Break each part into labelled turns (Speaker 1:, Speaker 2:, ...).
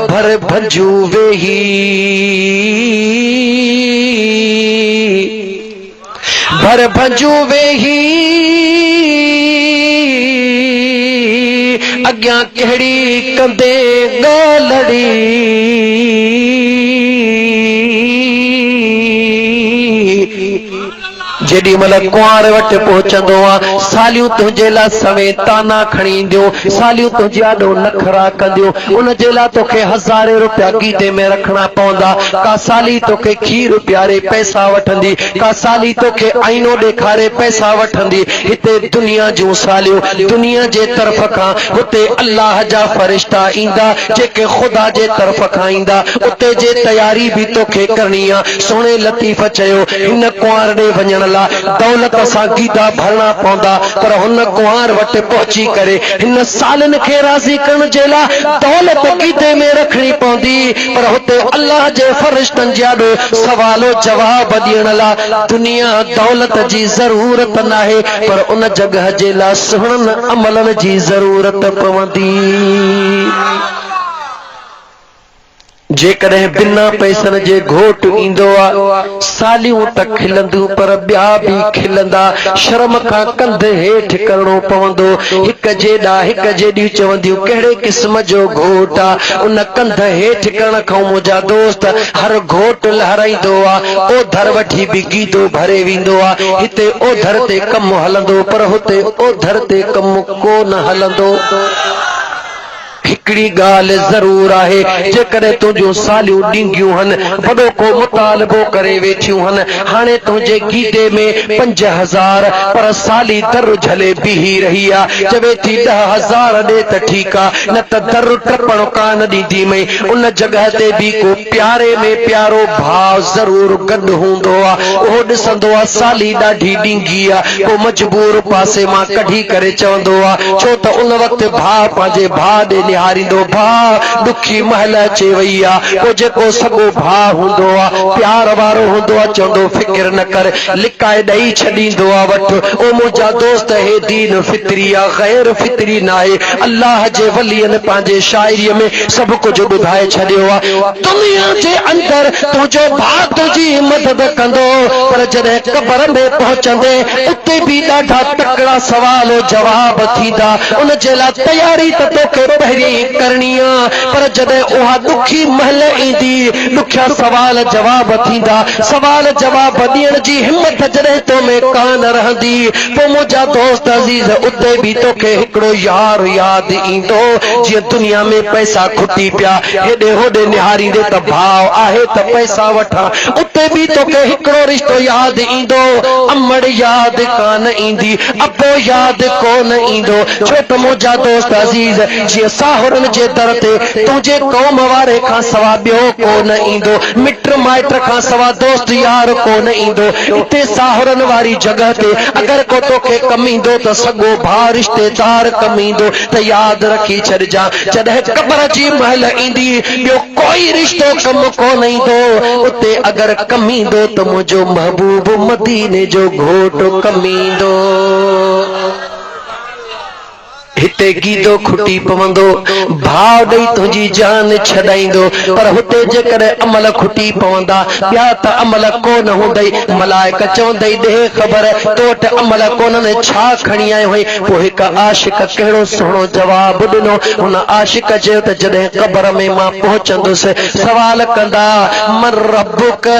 Speaker 1: भर भंजू वेही भर भंजू वेही अग्यां कहिड़ी कंदे ॻाल्हड़ी जेडी मल कुंवार वट पहुचंदो आ सालियूं तुंहिंजे लाइ सवे ताना खणी ईंदियूं सालियूं तुंहिंजे आॾो नखरा कंदियूं उन जे लाइ तोखे हज़ारे रुपया गीदे में रखणा पवंदा का साली तोखे खीर प्यारे पैसा वठंदी का साली तोखे आईनो ॾेखारे पैसा वठंदी हिते दुनिया जूं सालियूं दुनिया जे तरफ़ खां हुते अल्लाह जा फरिश्ता ईंदा जेके ख़ुदा जे तरफ़ खां ईंदा उते जे तयारी भी तोखे करणी आहे सोणे लतीफ़ चयो हिन कुंवार ॾे वञण लाइ दौलत सां गीदा भरणा पवंदा पर हुन कुंवार वट पहुची करे हिन सालन खे राज़ी करण जे लाइ दौलत गीदे में रखणी पवंदी पर हुते अल्लाह जे फरिश्तनि जे आॾो सवालो जवाब ॾियण लाइ दुनिया दौलत जी ज़रूरत नाहे पर उन जगह जे लाइ सुहिणनि अमलनि जी ज़रूरत पवंदी जेकॾहिं बिना पैसनि जे घोट ईंदो आहे सालियूं त खिलंदियूं पर ॿिया बि खिलंदा शर्म खां कंध हेठि करणो पवंदो हिक जेॾा हिक जेॾियूं चवंदियूं कहिड़े क़िस्म जो घोट आहे उन कंध हेठि करण खां मुंहिंजा दोस्त हर घोट लहराईंदो आहे ओधर वठी बि गीदो भरे वेंदो आहे हिते ओधर ते कमु हलंदो पर हुते ओधर ते कमु कोन हलंदो हिकड़ी गाल जरूर आहे जेकॾहिं तुंहिंजूं सालियूं ॾींगियूं हन वॾो को मुतालबो करे वेठियूं हन हाणे तुंहिंजे गीदे में 5000 पर साली दर झले बीही रही आहे चवे थी 10,000 ॾे त ठीकु आहे न त दर टपण कान ॾींदी मई उन जगह ते बि को प्यारे में प्यारो भाव जरूर गॾु हूंदो आहे उहो ॾिसंदो आहे साली ॾाढी ॾींगी आहे को मजबूर पासे मां कढी करे चवंदो आहे छो त उन वक़्तु भाउ पंहिंजे भाउ ॾे निहारींदो भाउ दुखी महल अचे वई आहे पोइ जेको सॻो भाउ हूंदो आहे प्यार वारो हूंदो आहे चवंदो फिक्र न कर लिकाए ॾेई छॾींदो आहे वठ ओ मुंहिंजा दोस्त हे दीन फितरी आहे गैर फितरी न आहे अल्लाह जे वलियनि पंहिंजे शाइरीअ में सभु कुझु ॿुधाए छॾियो आहे दुनिया जे अंदरि तुंहिंजो भाउ तुंहिंजी मदद कंदो पर जॾहिं क़बर में पहुचंदे उते बि ॾाढा तकड़ा सवाल जवाब थींदा उन जे लाइ तयारी त तोखे पहिरीं करणी आहे पर जॾहिं उहा दुखी महल ईंदी ॾुखिया सवाल जवाब थींदा सवाल जवाब ॾियण जी हिम्मत जॾहिं तो में कान रहंदी पोइ मुंहिंजा दोस्त अज़ीज़ उते बि तोखे हिकिड़ो यार यादि ईंदो जीअं दुनिया में पैसा खुटी पिया हेॾे होॾे निहारींदे त भाव आहे त पैसा वठां उते बि तोखे हिकिड़ो रिश्तो यादि ईंदो अमड़ यादि कान ईंदी अबो यादि कोन ईंदो छो त मुंहिंजा दोस्त अज़ीज़ जीअं साहुरनि जे दर ते तुंहिंजे क़ौम वारे खां सवा ॿियो कोन ईंदो मिट माइट खां सवा दोस्त यार कोन ईंदो हिते साहुरनि वारी जगह ते अगरि को तोखे कमु ईंदो त सॻो भाउ रिश्तेदार कमु ईंदो त यादि रखी छॾिजां जॾहिं क़बर जी महल ईंदी ॿियो कोई रिश्तो कमु कोन ईंदो उते अगरि कमु ईंदो त मुंहिंजो महबूब मदीने जो घोट कमु ईंदो हिते गीदो खुटी पवंदो भाव ॾेई तुंहिंजी जान छॾाईंदो पर हुते जेकॾहिं अमल खुटी पवंदा ॿिया त अमल कोन हूंदई मलाइक चवंदई ॾे ख़बर तो वटि अमल कोन्हनि छा खणी आयो हुई पोइ हिकु आशिक कहिड़ो सुहिणो जवाबु ॾिनो हुन आशिक चयो त जॾहिं क़बर में मां पहुचंदुसि सवाल कंदा मन रब्बुक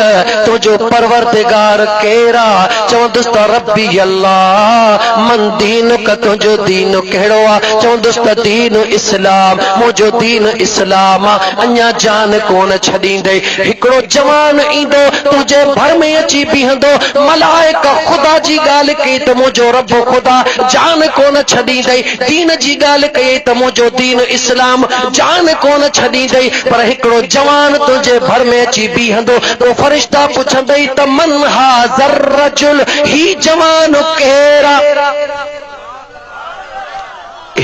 Speaker 1: तुंहिंजो परवरदिगार केरु आहे चवंदुसि त रब्बी अल्लाह मन दीनुक तुंहिंजो दीन कहिड़ो चवंदुसि त दीन इस्लाम मुंहिंजो दीन इस्लाम अञा जान कोन छॾींदई हिकिड़ो जवान ईंदो तुंहिंजे भर में अची बीहंदो मलाइक ख़ुदा जी ॻाल्हि कई त मुंहिंजो रब ख़ुदा जान कोन छॾींदई दीन जी ॻाल्हि कई त मुंहिंजो दीन इस्लाम जान कोन छॾींदई पर हिकिड़ो जवान तुंहिंजे भर में अची बीहंदो तो फरिश्ता पुछंदई त मन हाज़र रजुल ही जवान केरु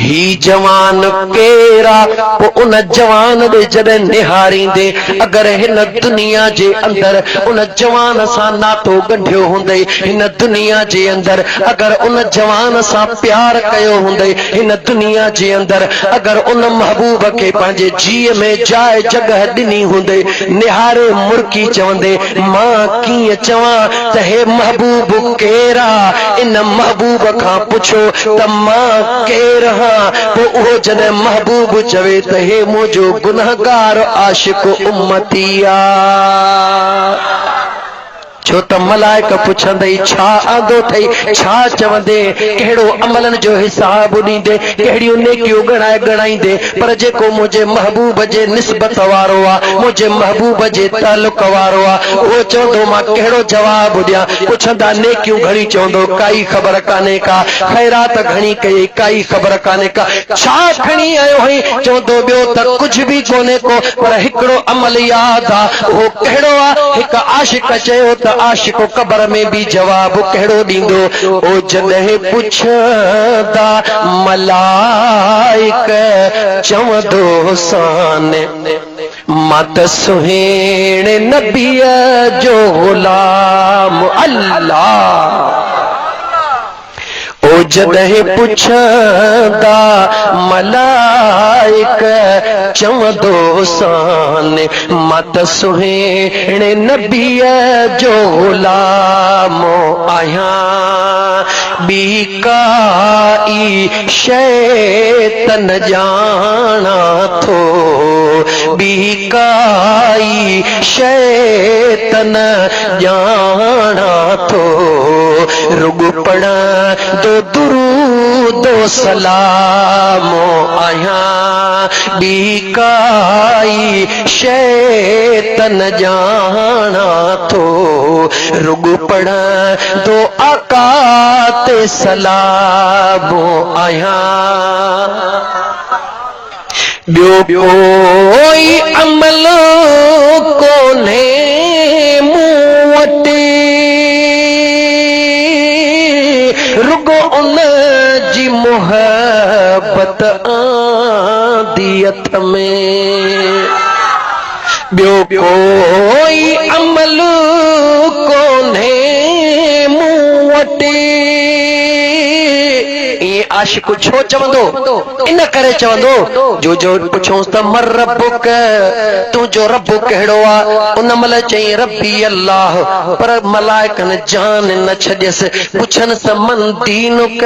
Speaker 1: ही जवान केरा पो उन जवान दे जड़े निहारी दे अगर हिन दुनिया जे अंदर उन जवान सा नातो गंढियो हुंदे हिन दुनिया जे अंदर अगर उन जवान सा प्यार कयो हुंदे हिन दुनिया जे अंदर अगर उन महबूब के पंहिंजे जीअ में जाए जगह दिनी हुंदे निहारे मुर्की चवंदे मां कीअं चवां त हे महबूब केरा इन महबूब खां पुछो त मां केर हां पोइ उहो जॾहिं महबूब चवे त हे मुंहिंजो गुनहगार आशिक उम्मतिया छो त मलाइक पुछंदई छा आंदो थई छा चवंदे कहिड़ो अमलन जो हिसाब ॾींदे कहिड़ियूं नेकियूं गणाईंदे पर जेको मुंहिंजे महबूब जे निस्बत वारो आहे मुंहिंजे महबूब जे तालुक वारो आहे उहो चवंदो मां कहिड़ो जवाब ॾियां पुछंदा नेकियूं घणी चवंदो काई ख़बर कान्हे का ख़ैरात घणी कई काई ख़बर कान्हे का छा खणी आयो हुई चवंदो ॿियो त कुझु बि कोन्हे को पर हिकिड़ो अमल यादि आहे उहो कहिड़ो आहे हिकु आशिक चयो त आशिक कबर में भी जवाब कहिड़ो ॾींदो ओ जॾहिं पुछंदा मलाइक चवंदो साने मां त सुहिणे नबीअ जो गुलाम अल्लाह ओ जॾहिं पुछंदा मलाइक चवंदो साने मां त सुहिणे नबीअ जो गुलाम आहियां ॿी काई शइ त न ॼाणा थो ॿी काई शइ त न ॼाणा थो रुॻो पढ़ दो दुरूद सलाम आहियां ॿी काई शइ त न ॼाणा थो रुॻो पढ़ दो आका ते सलाम आहियां ॿियो कोई अमल कोन्हे मूं वटि रुगो उन जी मोहब्बत आंदी हथ में ॿियो कोई अमल कोन्हे मूं वटि आशिक छो चवंदो इन करे चवंदो जो पुछोसि त मर रब्बुक तुंहिंजो रब कहिड़ो आहे उन महिल चई रब्बी अल्लाह पर मलाइकनि जान न छॾियसि पुछनि त मन दीनुक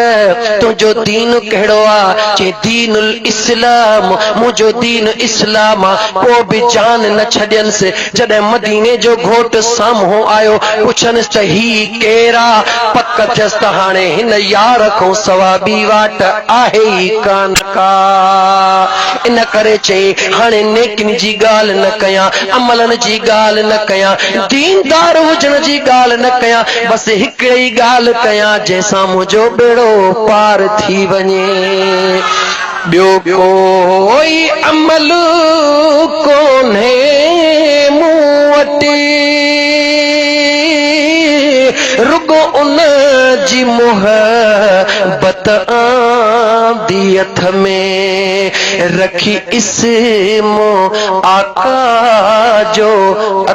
Speaker 1: तुंहिंजो दीन कहिड़ो आहे चई दीनुल इस्लाम मुंहिंजो दीन इस्लाम आहे पोइ बि जान न छॾियनिसि जॾहिं मदीने जो घोट साम्हूं आयो पुछनिसि त ही केरा पक थियसि त हाणे हिन यार खां सवा ॿी वाट आहे ई कान का इन करे चई हाणे नेकिन जी ॻाल्हि न कयां अमलन जी ॻाल्हि न कयां दीनदार हुजण जी ॻाल्हि न कयां बसि हिकिड़ी ई ॻाल्हि कयां जंहिंसां मुंहिंजो बेड़ो पार थी वञे ॿियो कोई अमल कोन्हे मूं वटि रुगो उन जी मोहब्बत आंदी हथ में रखी इस्मो आका जो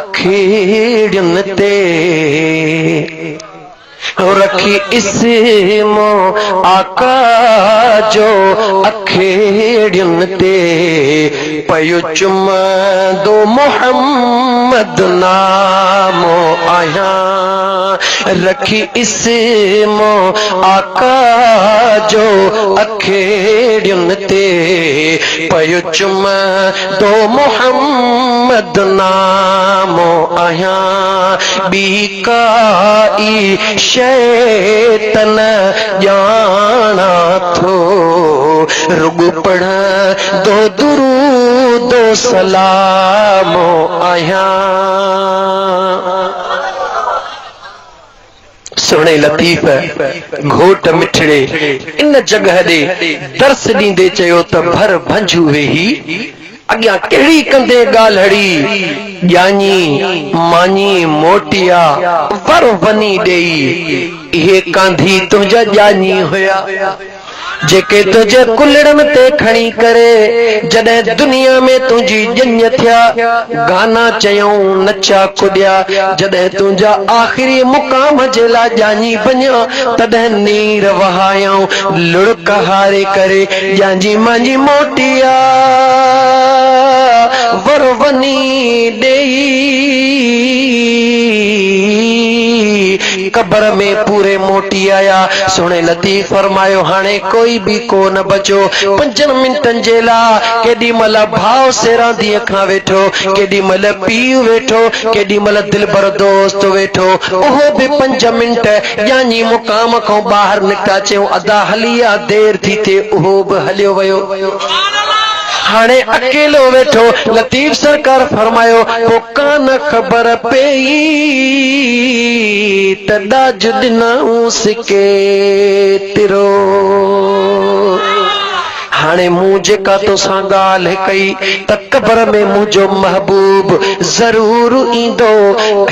Speaker 1: अखिड़ियुनि ते रखी इस्मो आका जो अखिड़ियुनि ते पयो चुमंदो मोहम्मद नामो आहियां रखी इस्मो आका जो अखिड़ियुनि ते पयो चुमंदो मोहम्मद नामो आहियां ॿी काई शइ त न ॼाणा थो रुॻो पढ़ दो दुरूद सलाम आहियां सुहिणे लतीफ़ घोट मिठड़े इन जगह ॾे दर्स ॾींदे चयो त भर भंजू वेही अॻियां कहिड़ी कंदे ॻाल्हि ॼाणी मानी मोटिया वर वनी ॾेई इहे कांधी तुंहिंजा ॼाणी हुया जेके तुझे कुलड़न ते खणी करे जॾहिं दुनिया में तुझी ॼञ थिया गाना चयऊं नचा कुॾिया जॾहिं तुंहिंजा आख़िरी मुक़ाम जे लाइ ॼाणी बञा तॾहिं नीर वहायऊं लुड़क हारे करे ॼांजी मांजी मोटिया वर वनी ॾेई कब्र में पूरे मोटी आया सुणे लतीफ़ फरमायो हाणे कोई भी कोन बचो 5 मिंटन जे लाइ केॾी महिल भाव सेरांदीअ खां वेठो केॾी महिल पीउ वेठो केॾी महिल दिलबर दोस्त वेठो उहो भी 5 मिंट यानी मुक़ाम खां ॿाहिरि निकिता चयूं अदा हली आ देर थी थिए उहो भी हलियो वियो हाणे अकेलो वेठो लतीफ़ सरकार फरमायो पो कान ख़बर पई तॾा जुॾिनाऊं सिके तिरो हाणे मूं जेका तोसां ॻाल्हि कई त कब्र में मुंहिंजो महबूब ज़रूर ईंदो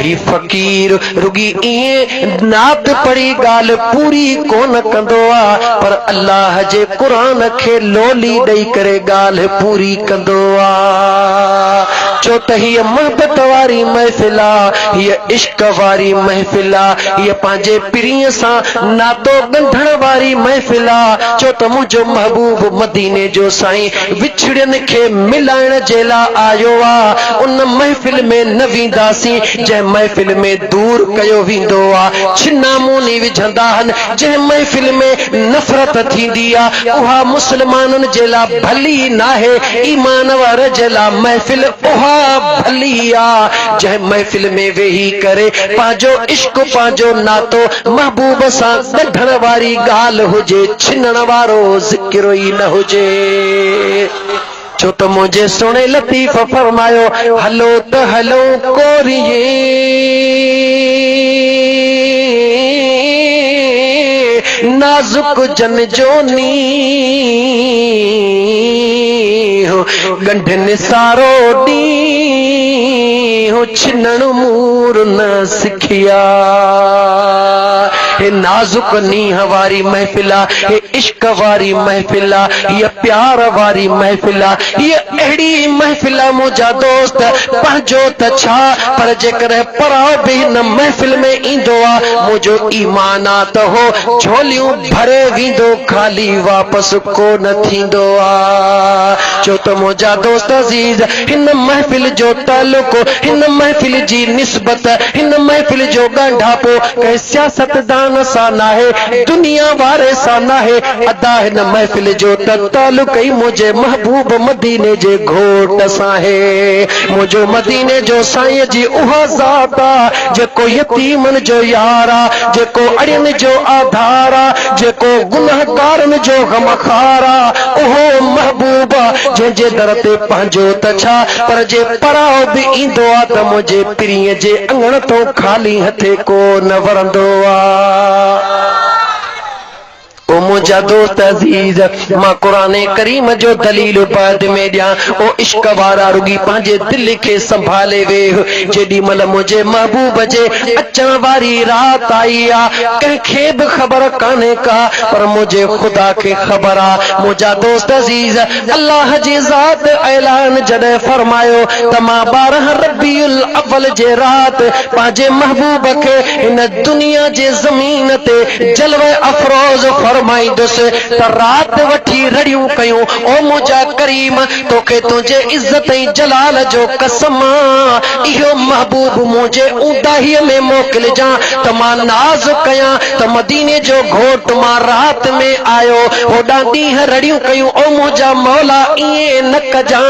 Speaker 1: ऐं फ़क़ीर रुगी ईअं नात पढ़ी ॻाल्हि पूरी कोन कंदो आहे पर अल्लाह जे क़ुरान खे लोली ॾेई करे ॻाल्हि पूरी कंदो आहे छो त हीअ मोहबत वारी महफ़िल आहे हीअ इश्क वारी महफ़िल आहे हीअ पंहिंजे पीरीअ सां नातो ॻंढण वारी महफ़िल आहे छो त मुंहिंजो महबूब मदीने जो साईं विछड़नि खे मिलाइण जे लाइ आयो आहे उन महफ़िल में न वेंदासीं जंहिं महफ़िल में दूर कयो वेंदो आहे छिना मूनी विझंदा आहिनि जंहिं महफ़िल में नफ़रत थींदी आहे उहा मुस्लमाननि जे लाइ भली नाहे ईमान वारे जे लाइ महफ़िल उहा भली आहे जंहिं महफ़िल में वेही करे पंहिंजो इश्क पंहिंजो नातो महबूब सां ॻंढण वारी ॻाल्हि हुजे छिनण वारो ज़िक्र ई न हुजे छो त मुंहिंजे सुणे लतीफ़ फरमायो हलो त हलो कोरिए नाज़ुक जन जोनी गंढ निसारो डी हो छिनण मूर न सिखिया हे नाजुक नीह वारी महफिल हे इश्क वारी महफिल ये प्यार वारी महफिल ये अड़ी महफिल मुझा दोस्त पंहिंजो त छा पर जेकर पराओ भी न महफिल में इंदो आ मुझो ईमान आ त हो झोलियूं भरे वींदो खाली वापस को न थींदो आ छो त मुझा दोस्त अजीज हिन महफिल जो ताल्लुक हिन महफिल जी निस्बत हिन महफिल जो ॻंढापो कंहिं सियासतदान सां नाहे दुनिया वारे सां नाहे अदा हिन महफिल जो ताल्लुक ई मुझे महबूब मदीने जे घोट सां है मुझो मदीने जो साईं जी उहा ज़ात आ जेको यतीमन जो यार आ जेको अड़ियन जो आधार आ जेको गुनहगारन जो गमखार आ उहो महबूब जंहिंजे दर ते पंहिंजो त छा पर जे पराओ बि ईंदो आ त मुंहिंजे पीरीअ जे अंगण तो खाली हथे को न वरंदो आ ओ मुझा दोस्त अजीज मां कुरान करीम जो दलील बाद में दिया ओ इश्क वारा रुगी पंहिंजे दिल के संभाले वे जेडी मल मुझे महबूब जे अचण वारी रात आई आ कंहिंखे भी खबर काने का पर मुझे खुदा के खबर आ मुझा दोस्त अजीज अल्लाह जी ज़ात ऐलान जॾहिं फरमायो त मां 12 रबीउल अव्वल जे रात पंहिंजे महबूब के इन दुनिया जे ज़मीन ते जलवे अफरोज फरमाईंदुस त रात वठी रड़ियूं कयूं ओ मुझा करीम तोखे तुंहिंजे इज्जत ऐं जलाल जो कसम इहो महबूब मुझे ऊंदाहीअ में मोकिलिजां त मां नाज़ कयां त मदीने जो घोट मां रात में आयो होॾां ॾींहं रड़ियूं कयूं ओ मुझा मौला ईअं न कजां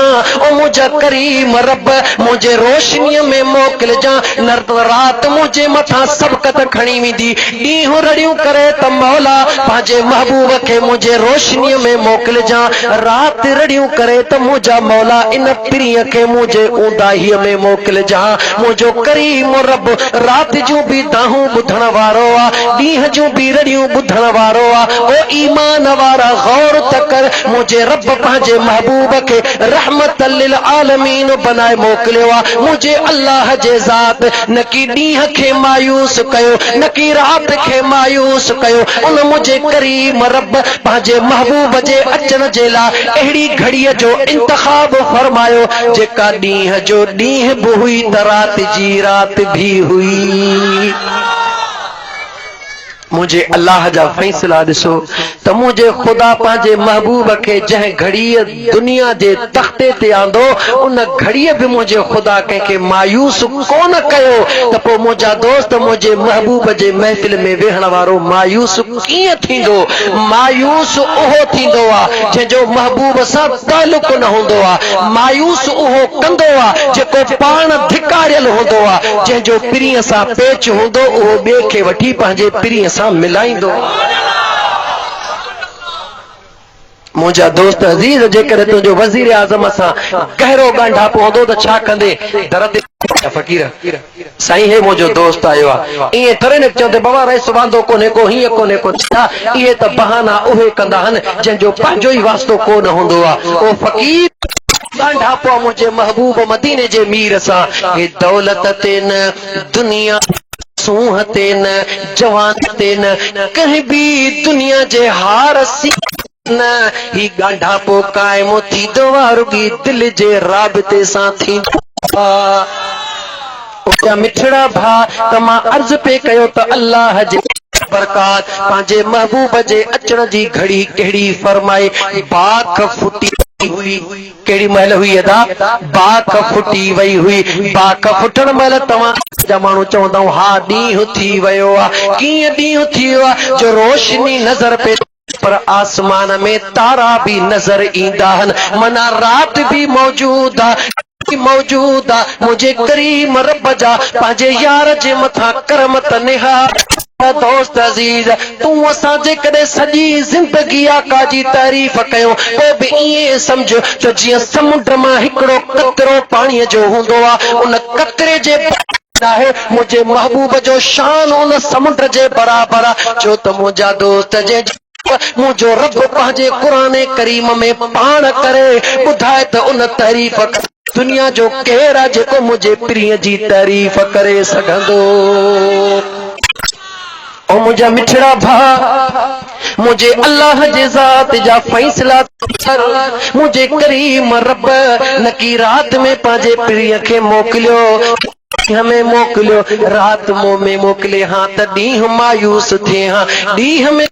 Speaker 1: ओ मुझा करीम रब मुझे रोशनीअ में मोकिलिजां न रात मुझे मथां सबकत खणी वेंदी ॾींहं रड़ियूं करे त मौला पंहिंजे महबूब के मुझे रोशनी में मोकिलिजां रात रड़ियूं करे त मुझा मौला इन पीरीअ के मुझे ऊंदाहीअ में मोकिलिजां मुझो करीम रब रात जूं भी दाहूं ॿुधण वारो आ ॾींहं जूं भी रड़ियूं ॿुधण वारो आ ओ ईमान वारा गौर त कर मुझे रब पंहिंजे महबूब के रहमत लिल आलमीन बनाए मोकिलियो आ मुझे अल्लाह जे ज़ात न की ॾींहं खे मायूस कयो न की रात खे मायूस कयो उन मुझे करीम रब पंहिंजे महबूब जे अचण जे लाइ अहिड़ी घड़ीअ जो इंतखाब फरमायो जेका ॾींहं जो ॾींहं बि हुई त राति जी राति भी हुई। मुझे अल्लाह जा फैसला ॾिसो त मुझे खुदा पंहिंजे महबूब खे जंहिं घड़ीअ दुनिया जे तख़्ते ते आंदो उन घड़ीअ बि मुझे खुदा कंहिंखे मायूस कोन कयो त पोइ मुंहिंजा दोस्त मुझे महबूब जे महफ़िल में वेहण वारो मायूस कीअं थींदो? मायूस उहो थींदो आहे जंहिंजो महबूब सां तालुक न हूंदो आहे। मायूस उहो कंदो आहे जेको पाण धिकारियल हूंदो आहे। जंहिंजो पिरीअ सां पेच हूंदो उहो ॿिए खे वठी पंहिंजे पिरीअ सां मिलाईंदो। मुंहिंजा दोस्त अज़ीज़ जेकॾहिं तुंहिंजो वज़ीर आज़म सां गहरो ॻंढा पवंदो त छा कंदे? दर ते फ़क़ीर साईं हे मुंहिंजो दोस्त आयो आहे ईअं थोरे न चवंदे बाबा रही सुभांदो कोन्हे को हीअं कोन्हे को छा इहे त बहाना उहे कंदा आहिनि जंहिंजो पंहिंजो ई वास्तो कोन हूंदो आहे। ओ फ़क़ीर ॻंढा पोइ मुंहिंजे महबूब मदीने जे मीर सां हे दौलत ते न दुनिया सूह ते न जवान ते न कहीं भी दुनिया जे हार सी न ही ॻंढा पो क़ाइमु थींदो आहे रुॻी दिलि जे राबिते सां थींदो आहे। मिठड़ा भा त मां अर्ज़ पे कयो त अल्लाह जे बरकात पंहिंजे महबूब जे अचण जी घड़ी कहिड़ी फरमाए बाख फुटी हुई। केड़ी महल हुई अदा? बाख फुटी वई हुई। बाख फुटण महिल तव्हां जा माण्हू चवंदा हा ॾींहुं थी वियो आहे। कीअं ॾींहुं थी वियो आहे? जो रोशनी नज़र पे पर आसमान में तारा भी नज़र ईंदा आहिनि माना राति भी मौजूद आहे मौजूद आहे। मुंहिंजे करीम रब जा पंहिंजे यार जे मथां करम त निहार। दोस्त अज़ीज तूं असां जेकॾहिं सॼी ज़िंदगी आका जी तारीफ़ कयूं पोइ बि ईअं सम्झ त जीअं समुंड मां हिकिड़ो कतिरो पाणीअ जो हूंदो आहे उन कतिरे जे आहे मुंहिंजे महबूब जो शान उन समुंड जे बराबरि आहे। छो त मुंहिंजा दोस्त जे मुंहिंजो रब पंहिंजे क़ुरान करीम में पाण करे ॿुधाए त उन तारीफ़ दुनिया जो केरु आहे जेको मुंहिंजे प्रिय जी तारीफ़ करे सघंदो? ओ मुंहिंजा मिठड़ा भा मुझे अल्लाह जे ज़ात जा फैसला मुझे करीम रब नकी रात में पंहिंजे प्रिय खे मोकिलियो हमें मोकिलियो रात में मोकिले हाँ त ॾींहुं मायूस थिए हाँ ॾींहुं में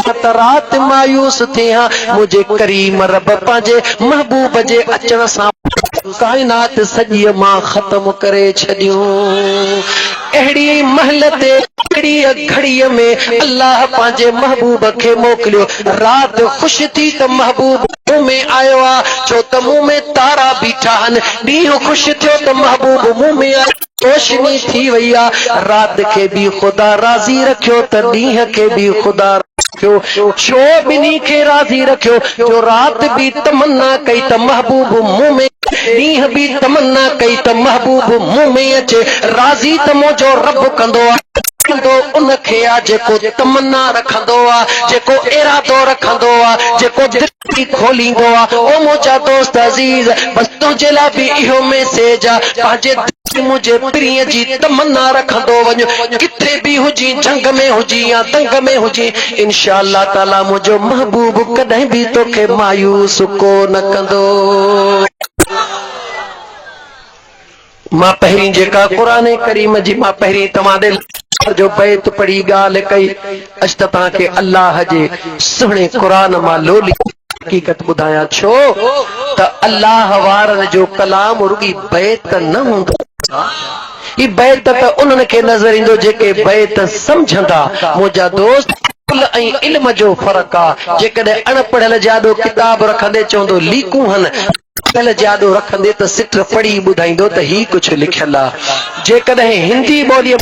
Speaker 1: त रात मायूस थिए हाँ। मुझे करीम रब पंहिंजे महबूब जे अचण सां काइनात सॼी मां ख़त्म करे छॾियूं। अहिड़ी महल ते अहिड़ी घड़ीअ में अल्लाह पंहिंजे महबूब खे मोकिलियो। राति ख़ुशि थी त महबूब मुंहुं में आयो आहे छो त मुंहुं में तारा बीठा आहिनि। ॾींहुं ख़ुशि थियो त महबूब मुंहुं में आयो रोशनी थी वई आहे। राति खे बि ख़ुदा राज़ी रखियो त ॾींहं खे बि ख़ुदा छो ॿिन्ही खे राज़ी रखियो जो राति बि तमन्ना कई त महबूब मुंहुं में ॾींहं बि तमन्ना कई त महबूब मुंहुं में अचे। राज़ी त मुंहिंजो रब कंदो आहे उन खे आहे जेको तमन्ना रखंदो आहे जेको इरादो रखंदो आहे जेको दिलि खोलींदो आहे। ओ मुंहिंजा दोस्त अज़ीज़ बस तुंहिंजे लाइ बि इहो मैसेज आहे पंहिंजे मुझे प्रिय जी तमन्ना रखंदो वञो किथे भी हुजी जंग में हुजी या दंग में हुजी इंशाअल्लाह ताला मुझो महबूब कॾहिं भी तोखे मायूस को न कंदो। मां पहिरीं जेका क़ुरान करीम जी मां पहिरीं तव्हां दे जो बैत पढ़ी ॻाल्हि कई अॼु त तव्हांखे अल्लाह जे सुहिणे क़ुरान मां लोली हक़ीक़त ॿुधायां छो त अल्लाह वारनि जो कलाम रुॻी बैत न हूंदो। ही बैत त उन्हनि खे नज़र ईंदो जेके बैत सम्झंदा। मुंहिंजा दोस्त ऐं इल्म जो फ़र्क़ु आहे। जेकॾहिं अणपढ़ियल जाॾो किताब रखंदे चवंदो लीकूं आहिनि पढ़ियल जाॾो रखंदे त सिट पढ़ी ॿुधाईंदो त ही कुझु लिखियल आहे। जेकॾहिं हिंदी ॿोलीअ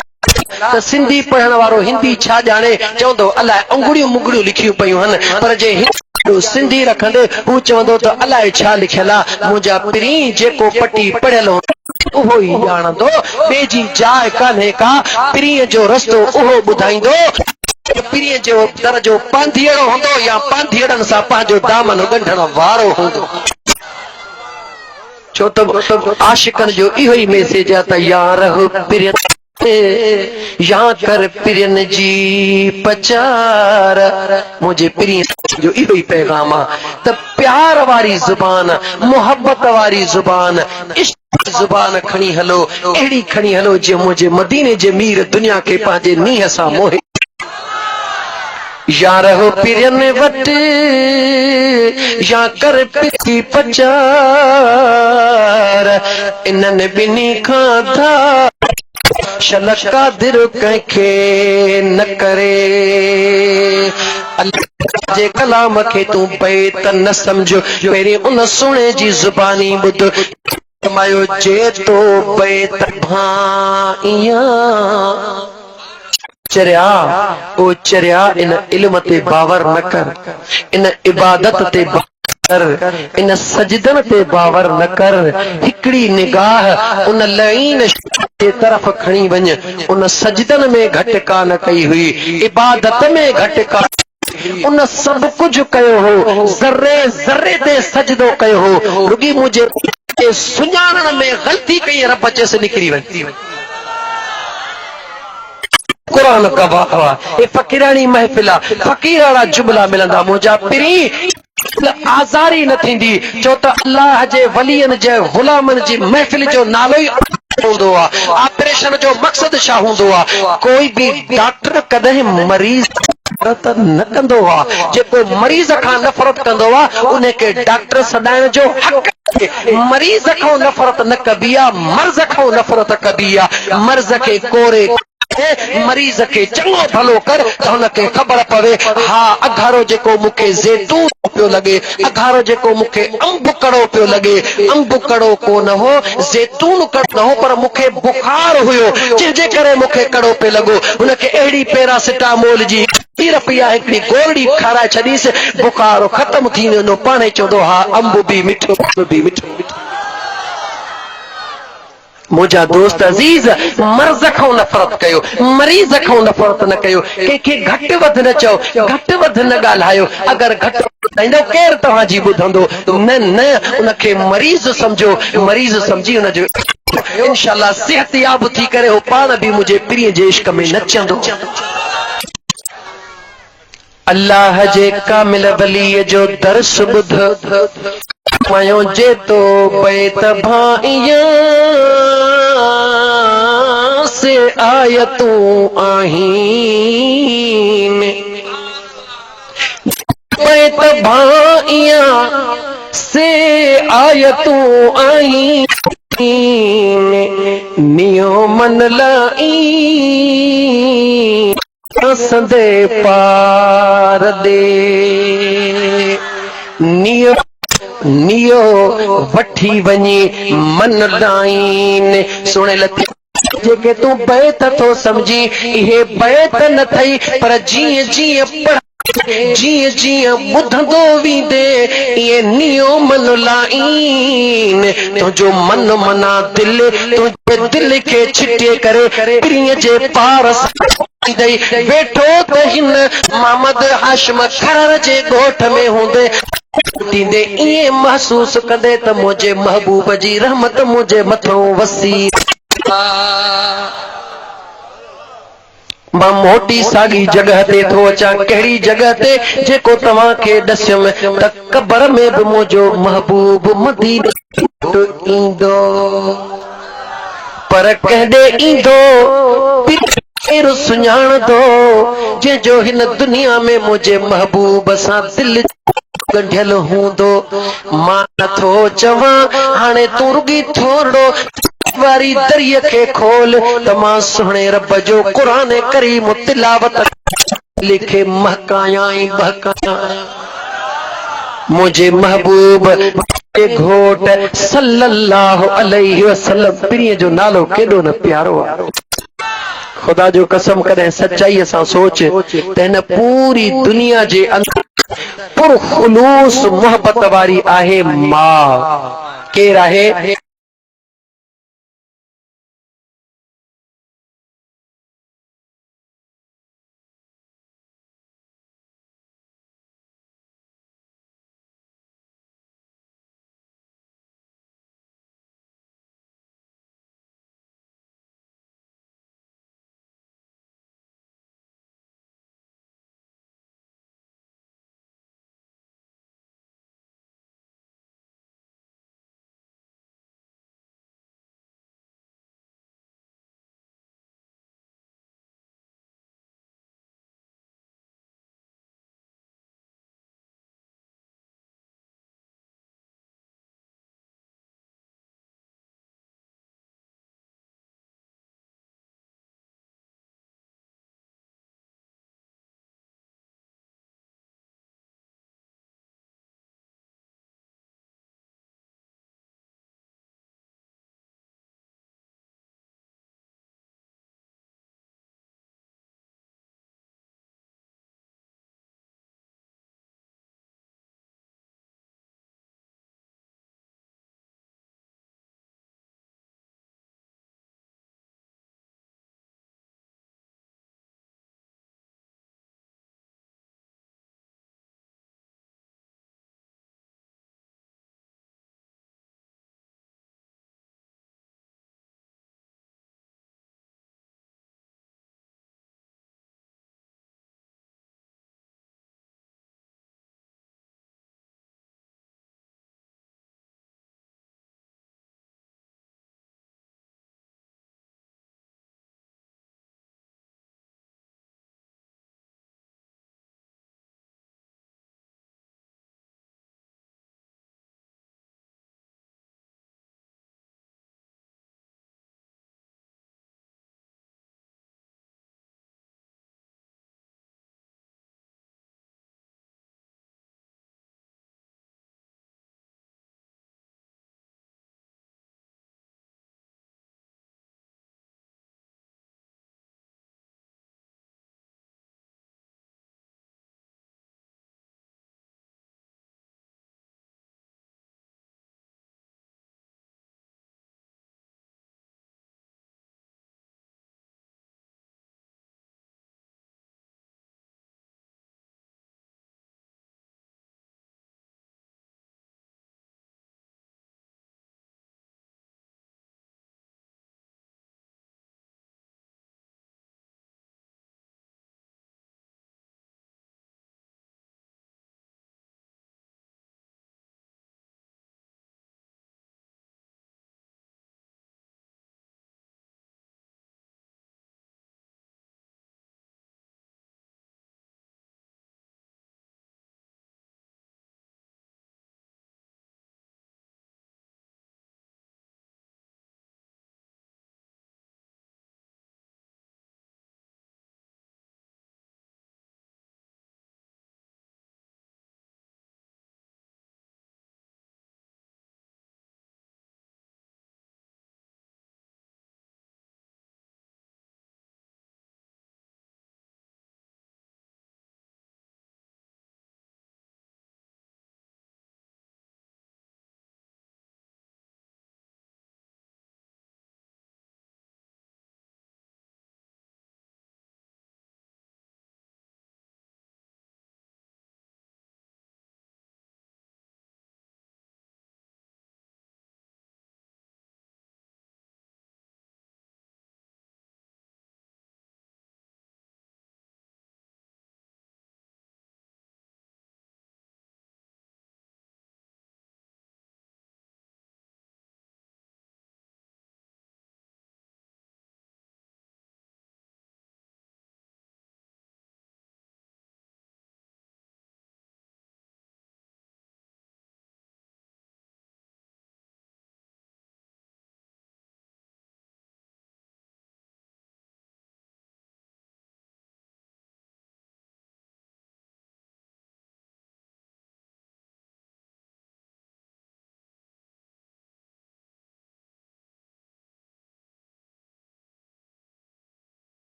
Speaker 1: त सिंधी पढ़ण वारो हिंदी छा ॼाणे चवंदो अलाए अंगुड़ियूं मुंगड़ियूं लिखियूं पयूं आहिनि पर जे सिंधी रखंदे हू चवंदो त अलाए छा लिखियल आहे। मुंहिंजा पिरीं जेको पटी पढ़ियल उहो ई ॼाणंदो ॿिए जी जाइ कान्हे का। पिरीअ जो रस्तो उहो ॿुधाईंदो। पिरीअ जो दर जो पांधीअड़ो हूंदो या पांधीअड़नि सां पंहिंजो दामन ॻंढण वारो हूंदो। छो त आशिकनि जो इहो ई मैसेज आहे त यार पिरीअ या कर पिरन जी पचार। मुझे पिरी जो इहो ही पैगाम आ त प्यार वारी जुबान, मोहब्बत वारी जुबान, इश्क जुबान खणी हलो, अहिड़ी खणी हलो जे मुझे मदीने जे मीर दुनिया के पंहिंजे नीह सां मोहे। या रहो पिरन वट या कर पिरी पचार, इन्हनि ॿिन्ही खां था शलका दिल कंहिंखे न करे। अल्लाह जे कलाम खे तूं बैत न समझ, पहिरीं उन सुणे जी ज़ुबानी ॿुध। फरमायो जे तो बैत भाइयां चरिया ओ चरिया, इन इल्म ते बावर न कर, इन इबादत ते इन सजदन ते बावर न कर। हिकड़ी निगाह उन लईन जे तरफ खणी वञ, उन सजदन में घट का न कई हुई, इबादत में घट का, उन सब कुछ कयो हो, ज़र्रे ज़र्रे ते सजदो कयो हो, रुगी मुझे सुञाणण में ग़लती कई, रब चेस निकिरी वञ। कुरान गवाह आहे, फ़कीरानी महफ़िल आहे, फ़कीराना जुमला मिलंदा। मुंहिंजा पिरी आज़ारी न थींदी, छो त अल्लाह जे वलियन जे ग़ुलामन जी महफ़िल जो नालो ई हूंदो आहे। ऑपरेशन जो मक़सद छा हूंदो आहे? कोई भी डॉक्टर कॾहिं मरीज़ नफ़रत न कंदो आहे, जेको मरीज़ खां नफ़रत कंदो आहे उनखे डॉक्टर सॾाइण जो हक़। मरीज़ खां नफ़रत न कबी आहे, मर्ज़ खां नफ़रत कबी आहे। मर्ज़ खे कोरे, मरीज़ खे चङो भलो कर त हुनखे ख़बर पवे, हा अघारो जेको मूंखे ज़ैतून पियो लॻे, अघारो जेको मूंखे अंब कड़ो पियो लॻे, अंब कड़ो कोन हो, ज़ैतून कड़ो न हो, पर मूंखे बुखार हुयो जंहिंजे करे मूंखे कड़ो पियो लॻो। हुनखे अहिड़ी पैरासिटामोल जी पिया हिकिड़ी गोरड़ी खाराए छॾीसि, बुखार ख़तम थी वेंदो, पाणे चवंदो हा अंब बि मिठो, अंब बि मिठो। मुझा दोस्त अजीज, मर्ज़ खां नफ़रत कयो, मरीज़ खां नफ़रत न कयो, कंहिंखे घटि वधि न चओ, घटि वधि न ॻाल्हायो। अगरि घटि ॻाल्हाईंदो केरु तव्हांजी ॿुधंदो? न न, उनखे मरीज़ सम्झो, मरीज़ सम्झी हुनजो इंशाअल्लाह सिहत याब थी करे हो पाण बि मुंहिंजे पीर जे इश्क में नचंदो। अल्लाह जे कामिल वलीअ जो दर्स ॿुध, मयो जे तो बैत भाइयां से आयतूं आहीन, बैत भाइयां से आयतूं आहीन, नियो मन लाई संदे पार दे। नियो नियो वठी वञी मन लाइन, सुणे लती जेके तूं बैत थो समझी, इहे बैत न थई, पर जीअं जीअं पढ़, जीअं जीअं ॿुधंदो वेंदे इहे नियो मन लाइन। तुंहिंजो मन मना दिल, तुंहिंजे दिल खे छिटे करे पीर जे पार वेठो त हिन मोहम्मद हाशिम खरर जे ॻोठ में हूंदे थींदे ईअं महसूस कंदे त मुंहिंजे महबूब जी रहमत मुंहिंजे मथां वसी। मां मोटी साॻी जॻह ते थो अचां, कहिड़ी जॻह ते जेको तव्हांखे ॾसियुमि त क़बर में बि मुंहिंजो महबूब मदीने ईंदो, पर कॾहिं ईंदो केरु सुञाणंदो जंहिंजो हिन दुनिया में मुंहिंजे महबूब सां दिलि ॻंढियल हूंदो। मां नथो चवां हाणे तूं रुगी थोरो वारी दरिया खे खोल त मां सुहिणे रब जो क़ुरान करीम तिलावत लिखे महकायां ई बहकायां। मुझे महबूब के घोट सल्लल्लाहु अलैहि वसल्लम पीर जो नालो केॾो न प्यारो आहे। खुदा जो कसम करें सच्चाई सां सोच त हिन पूरी दुनिया जे अंदर पुरखुलूस मोहब्बत वारी आहे मां। केर आहे?